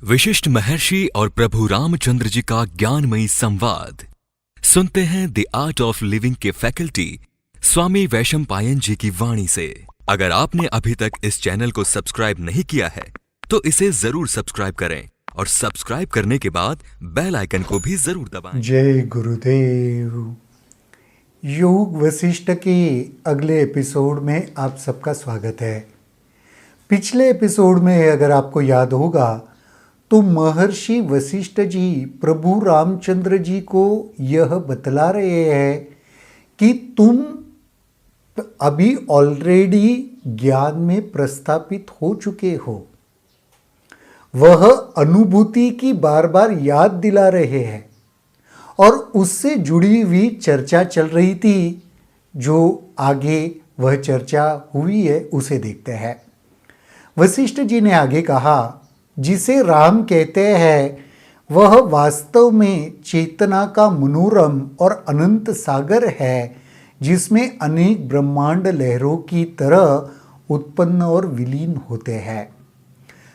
विशिष्ट महर्षि और प्रभु रामचंद्र जी का ज्ञानमयी संवाद सुनते हैं द आर्ट ऑफ लिविंग के फैकल्टी स्वामी वैशंपायन जी की वाणी से। अगर आपने अभी तक इस चैनल को सब्सक्राइब नहीं किया है तो इसे जरूर सब्सक्राइब करें और सब्सक्राइब करने के बाद बेल आइकन को भी जरूर दबाएं। जय गुरुदेव। योग वशिष्ठ के अगले एपिसोड में आप सबका स्वागत है। पिछले एपिसोड में अगर आपको याद होगा तो महर्षि वशिष्ठ जी प्रभु रामचंद्र जी को यह बतला रहे हैं कि तुम अभी ऑलरेडी ज्ञान में प्रस्थापित हो चुके हो। वह अनुभूति की बार बार याद दिला रहे हैं और उससे जुड़ी हुई चर्चा चल रही थी। जो आगे वह चर्चा हुई है उसे देखते हैं। वशिष्ठ जी ने आगे कहा, जिसे राम कहते हैं वह वास्तव में चेतना का मनोरम और अनंत सागर है, जिसमें अनेक ब्रह्मांड लहरों की तरह उत्पन्न और विलीन होते हैं।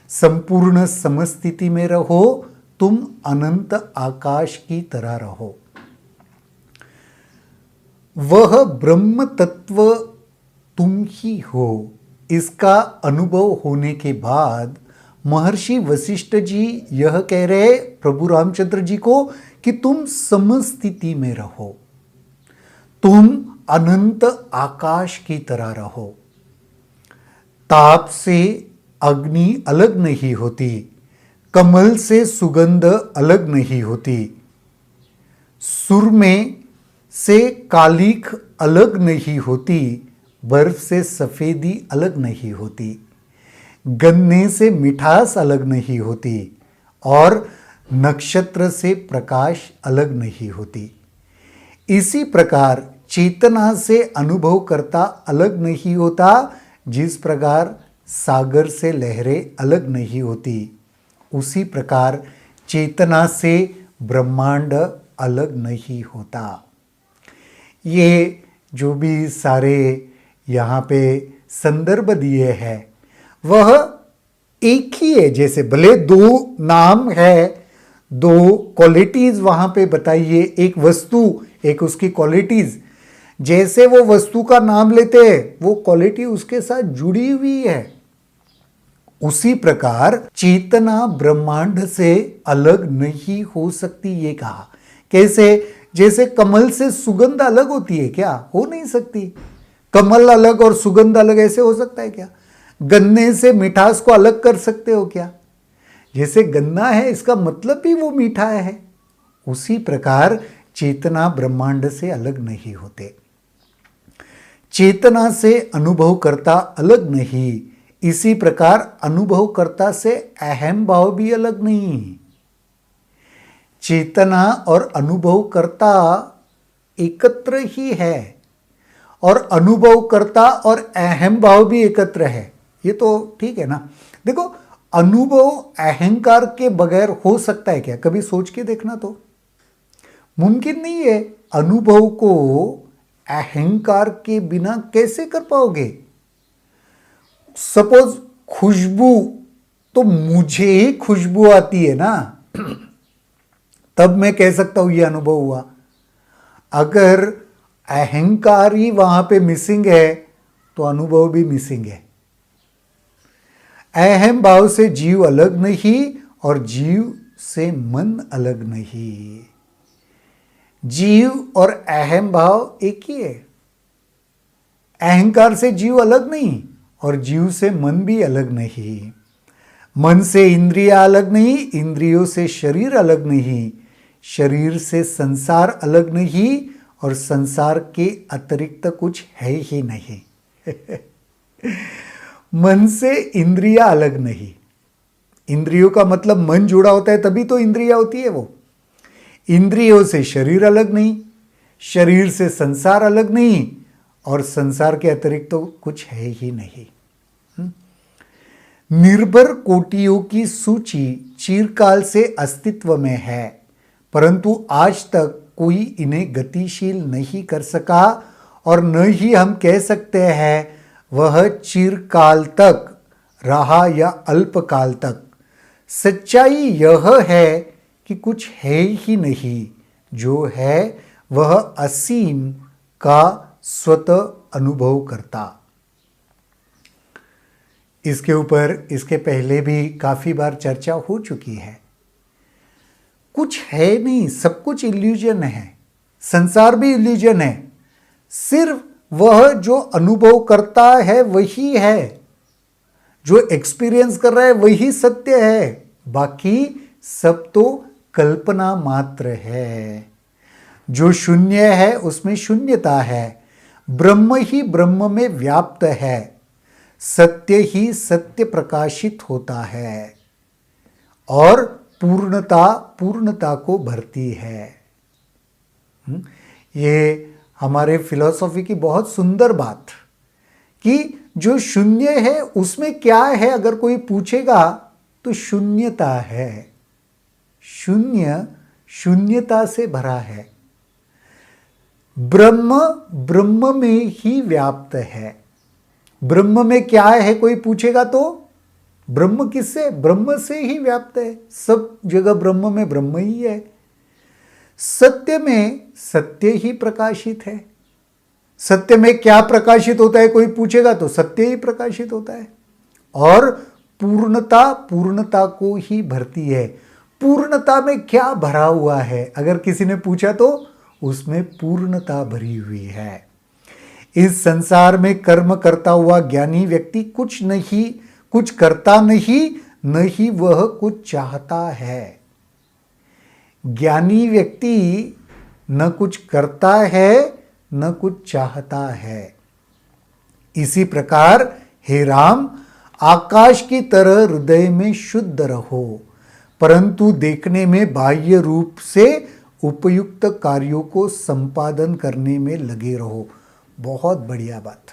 संपूर्ण समस्थिति में रहो, तुम अनंत आकाश की तरह रहो। वह ब्रह्म तत्व तुम ही हो। इसका अनुभव होने के बाद महर्षि वशिष्ठ जी यह कह रहे प्रभु रामचंद्र जी को कि तुम समस्थिति में रहो, तुम अनंत आकाश की तरह रहो। ताप से अग्नि अलग नहीं होती, कमल से सुगंध अलग नहीं होती, सुरमे से कालिख अलग नहीं होती, बर्फ से सफेदी अलग नहीं होती, गन्ने से मिठास अलग नहीं होती और नक्षत्र से प्रकाश अलग नहीं होती। इसी प्रकार चेतना से अनुभव करता अलग नहीं होता, जिस प्रकार सागर से लहरें अलग नहीं होती, उसी प्रकार चेतना से ब्रह्मांड अलग नहीं होता। ये जो भी सारे यहाँ पे संदर्भ दिए हैं वह एक ही है। जैसे भले दो नाम है, दो क्वालिटीज वहां पे बताइए, एक वस्तु एक उसकी क्वालिटीज, जैसे वो वस्तु का नाम लेते हैं वो क्वालिटी उसके साथ जुड़ी हुई है। उसी प्रकार चेतना ब्रह्मांड से अलग नहीं हो सकती। ये कहा कैसे? जैसे कमल से सुगंध अलग होती है क्या? हो नहीं सकती। कमल अलग और सुगंध अलग ऐसे हो सकता है क्या? गन्ने से मिठास को अलग कर सकते हो क्या? जैसे गन्ना है इसका मतलब भी वो मीठा है। उसी प्रकार चेतना ब्रह्मांड से अलग नहीं होते। चेतना से अनुभवकर्ता अलग नहीं, इसी प्रकार अनुभवकर्ता से अहम भाव भी अलग नहीं। चेतना और अनुभवकर्ता एकत्र ही है और अनुभवकर्ता और अहम भाव भी एकत्र है। ये तो ठीक है ना। देखो, अनुभव अहंकार के बगैर हो सकता है क्या? कभी सोच के देखना तो मुमकिन नहीं है। अनुभव को अहंकार के बिना कैसे कर पाओगे? सपोज खुशबू, तो मुझे ही खुशबू आती है ना, तब मैं कह सकता हूं ये अनुभव हुआ। अगर अहंकार ही वहां पे मिसिंग है तो अनुभव भी मिसिंग है। अहम भाव से जीव अलग नहीं और जीव से मन अलग नहीं। जीव और अहम भाव एक ही है। अहंकार से जीव अलग नहीं और जीव से मन भी अलग नहीं। मन से इंद्रियां अलग नहीं, इंद्रियों से शरीर अलग नहीं, शरीर से संसार अलग नहीं और संसार के अतिरिक्त कुछ है ही नहीं। मन से इंद्रियां अलग नहीं। इंद्रियों का मतलब मन जुड़ा होता है तभी तो इंद्रियां होती है। वो इंद्रियों से शरीर अलग नहीं, शरीर से संसार अलग नहीं और संसार के अतिरिक्त तो कुछ है ही नहीं। निर्भर कोटियों की सूची चिरकाल से अस्तित्व में है, परंतु आज तक कोई इन्हें गतिशील नहीं कर सका और न ही हम कह सकते हैं वह चिरकाल तक रहा या अल्पकाल तक। सच्चाई यह है कि कुछ है ही नहीं, जो है वह असीम का स्वतः अनुभव करता। इसके ऊपर इसके पहले भी काफी बार चर्चा हो चुकी है। कुछ है नहीं, सब कुछ इल्यूजन है, संसार भी इल्यूजन है, सिर्फ वह जो अनुभव करता है वही है, जो एक्सपीरियंस कर रहा है वही सत्य है, बाकी सब तो कल्पना मात्र है। जो शून्य है उसमें शून्यता है, ब्रह्म ही ब्रह्म में व्याप्त है, सत्य ही सत्य प्रकाशित होता है और पूर्णता पूर्णता को भरती है। ये हमारे फिलॉसफी की बहुत सुंदर बात कि जो शून्य है उसमें क्या है, अगर कोई पूछेगा तो शून्यता है। शून्य शून्यता से भरा है, ब्रह्म ब्रह्म में ही व्याप्त है। ब्रह्म में क्या है कोई पूछेगा तो ब्रह्म किससे? ब्रह्म से ही व्याप्त है, सब जगह ब्रह्म में ब्रह्म ही है। सत्य में सत्य ही प्रकाशित है। सत्य में क्या प्रकाशित होता है कोई पूछेगा तो सत्य ही प्रकाशित होता है। और पूर्णता पूर्णता को ही भरती है। पूर्णता में क्या भरा हुआ है अगर किसी ने पूछा तो उसमें पूर्णता भरी हुई है। इस संसार में कर्म करता हुआ ज्ञानी व्यक्ति कुछ नहीं, कुछ करता नहीं, न ही वह कुछ चाहता है। ज्ञानी व्यक्ति न कुछ करता है न कुछ चाहता है। इसी प्रकार हे राम, आकाश की तरह हृदय में शुद्ध रहो, परंतु देखने में बाह्य रूप से उपयुक्त कार्यों को संपादन करने में लगे रहो। बहुत बढ़िया बात।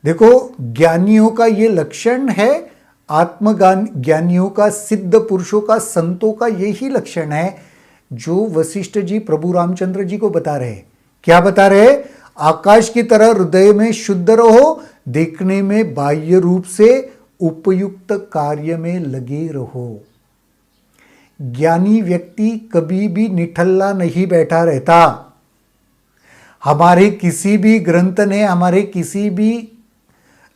देखो, ज्ञानियों का ये लक्षण है, आत्मज्ञान ज्ञानियों का, सिद्ध पुरुषों का, संतों का यही लक्षण है जो वशिष्ठ जी प्रभु रामचंद्र जी को बता रहे। क्या बता रहे? आकाश की तरह हृदय में शुद्ध रहो, देखने में बाह्य रूप से उपयुक्त कार्य में लगे रहो। ज्ञानी व्यक्ति कभी भी निठल्ला नहीं बैठा रहता। हमारे किसी भी ग्रंथ ने, हमारे किसी भी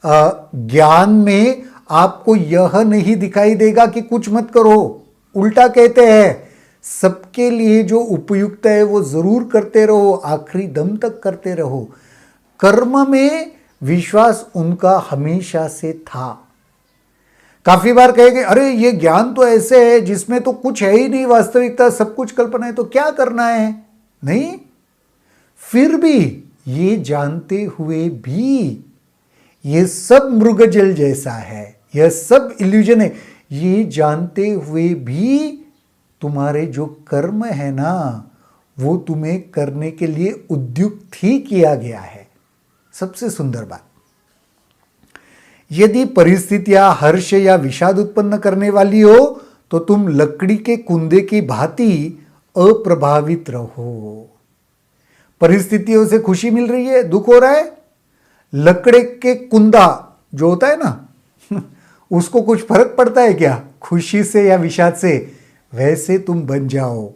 ज्ञान में आपको यह नहीं दिखाई देगा कि कुछ मत करो। उल्टा कहते हैं, सबके लिए जो उपयुक्त है वो जरूर करते रहो, आखिरी दम तक करते रहो। कर्म में विश्वास उनका हमेशा से था। काफी बार कहेंगे, अरे ये ज्ञान तो ऐसे है जिसमें तो कुछ है ही नहीं, वास्तविकता सब कुछ कल्पना है, तो क्या करना है? नहीं, फिर भी ये जानते हुए भी ये सब मृगजल जैसा है, यह सब इल्यूजन है, ये जानते हुए भी तुम्हारे जो कर्म है ना, वो तुम्हें करने के लिए उद्युक्त ही किया गया है। सबसे सुंदर बात, यदि परिस्थितियां हर्ष या विषाद उत्पन्न करने वाली हो तो तुम लकड़ी के कुंदे की भांति अप्रभावित रहो। परिस्थितियों से खुशी मिल रही है, दुख हो रहा है, लकड़ी के कुंदा जो होता है ना उसको कुछ फर्क पड़ता है क्या खुशी से या विषाद से? वैसे तुम बन जाओ।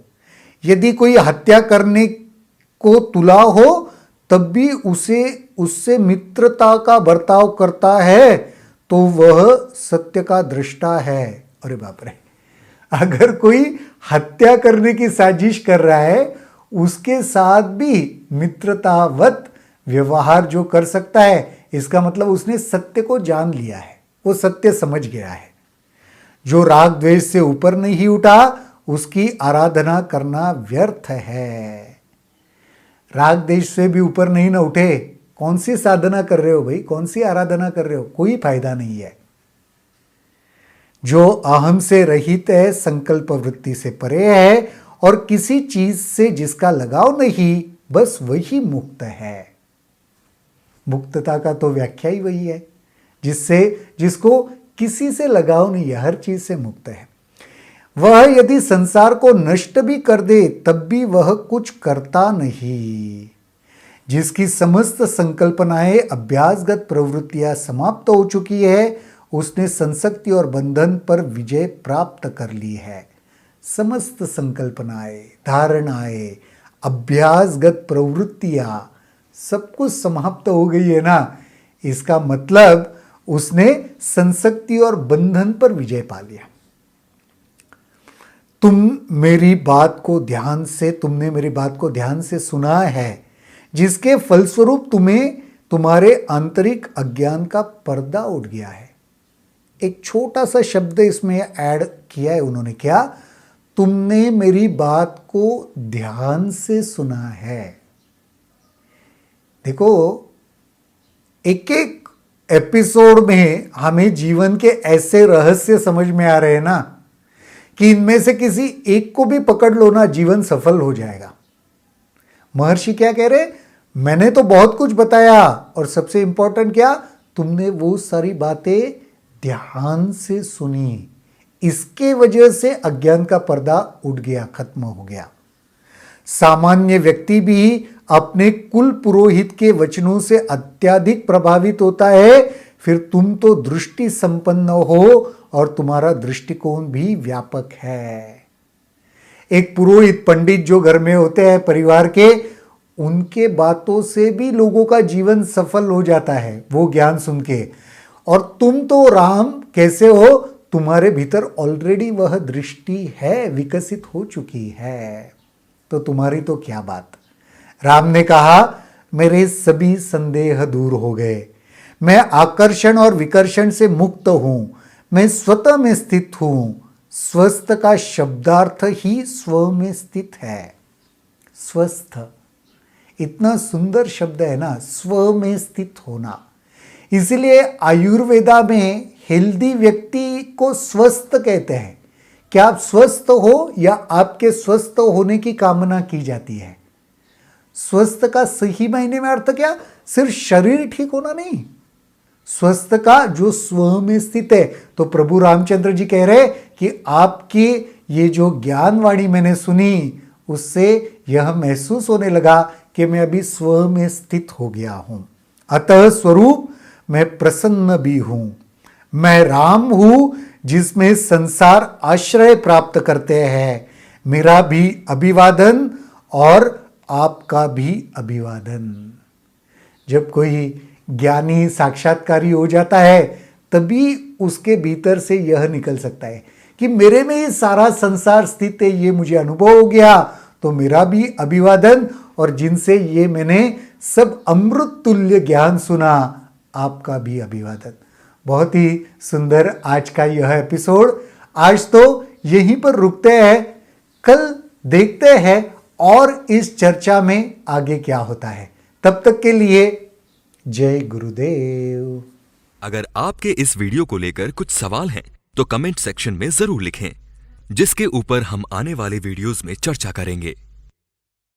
यदि कोई हत्या करने को तुला हो तब भी उससे मित्रता का बर्ताव करता है तो वह सत्य का दृष्टा है। अरे बाप रे, अगर कोई हत्या करने की साजिश कर रहा है उसके साथ भी मित्रतावत व्यवहार जो कर सकता है, इसका मतलब उसने सत्य को जान लिया है, वो सत्य समझ गया है। जो राग द्वेष से ऊपर नहीं उठा उसकी आराधना करना व्यर्थ है। राग द्वेष से भी ऊपर नहीं ना उठे, कौन सी साधना कर रहे हो भाई, कौन सी आराधना कर रहे हो? कोई फायदा नहीं है। जो अहम से रहित है, संकल्प वृत्ति से परे है और किसी चीज से जिसका लगाव नहीं, बस वही मुक्त है। मुक्तता का तो व्याख्या ही वही है, जिसको किसी से लगाव नहीं है, हर चीज से मुक्त है। वह यदि संसार को नष्ट भी कर दे तब भी वह कुछ करता नहीं। जिसकी समस्त संकल्पनाएं, अभ्यासगत प्रवृत्तियां समाप्त हो चुकी है, उसने संसक्ति और बंधन पर विजय प्राप्त कर ली है। समस्त संकल्पनाएं, धारणाएं, अभ्यासगत प्रवृत्तियां सब कुछ समाप्त हो गई है ना। इसका मतलब उसने संसक्ति और बंधन पर विजय पा लिया। तुमने मेरी बात को ध्यान से सुना है, जिसके फलस्वरूप तुम्हारे आंतरिक अज्ञान का पर्दा उठ गया है। एक छोटा सा शब्द इसमें ऐड किया है उन्होंने, क्या? तुमने मेरी बात को ध्यान से सुना है। देखो, एक एक एपिसोड में हमें जीवन के ऐसे रहस्य समझ में आ रहे हैं ना कि इनमें से किसी एक को भी पकड़ लो ना, जीवन सफल हो जाएगा। महर्षि क्या कह रहे? मैंने तो बहुत कुछ बताया, और सबसे इंपॉर्टेंट क्या, तुमने वो सारी बातें ध्यान से सुनी। इसके वजह से अज्ञान का पर्दा उठ गया, खत्म हो गया। सामान्य व्यक्ति भी अपने कुल पुरोहित के वचनों से अत्यधिक प्रभावित होता है। फिर तुम तो दृष्टि संपन्न हो और तुम्हारा दृष्टिकोण भी व्यापक है। एक पुरोहित, पंडित जो घर में होते हैं परिवार के, उनके बातों से भी लोगों का जीवन सफल हो जाता है, वो ज्ञान सुन के। और तुम तो राम कैसे हो? तुम्हारे भीतर ऑलरेडी वह दृष्टि है, विकसित हो चुकी है, तो तुम्हारी तो क्या बात। राम ने कहा, मेरे सभी संदेह दूर हो गए, मैं आकर्षण और विकर्षण से मुक्त हूं, मैं स्वतः में स्थित हूं। स्वस्थ का शब्दार्थ ही स्व में स्थित है। स्वस्थ, इतना सुंदर शब्द है ना, स्व में स्थित होना। इसलिए आयुर्वेदा में हेल्दी व्यक्ति को स्वस्थ कहते हैं। क्या आप स्वस्थ हो या आपके स्वस्थ होने की कामना की जाती है? स्वस्थ का सही मायने में अर्थ क्या? सिर्फ शरीर ठीक होना नहीं, स्वस्थ का जो स्व में स्थित है। तो प्रभु रामचंद्र जी कह रहे कि आपकी ये जो ज्ञानवाणी मैंने सुनी, उससे यह महसूस होने लगा कि मैं अभी स्व में स्थित हो गया हूं। अतः स्वरूप मैं प्रसन्न भी हूं। मैं राम हूं जिसमें संसार आश्रय प्राप्त करते हैं। मेरा भी अभिवादन और आपका भी अभिवादन। जब कोई ज्ञानी साक्षात्कारी हो जाता है, तभी उसके भीतर से यह निकल सकता है कि मेरे में ये सारा संसार स्थित है, ये मुझे अनुभव हो गया, तो मेरा भी अभिवादन, और जिनसे ये मैंने सब अमृत तुल्य ज्ञान सुना, आपका भी अभिवादन। बहुत ही सुंदर आज का यह एपिसोड। आज तो यहीं पर रुकते हैं, कल देखते हैं और इस चर्चा में आगे क्या होता है। तब तक के लिए जय गुरुदेव। अगर आपके इस वीडियो को लेकर कुछ सवाल हैं तो कमेंट सेक्शन में जरूर लिखें, जिसके ऊपर हम आने वाले वीडियोस में चर्चा करेंगे।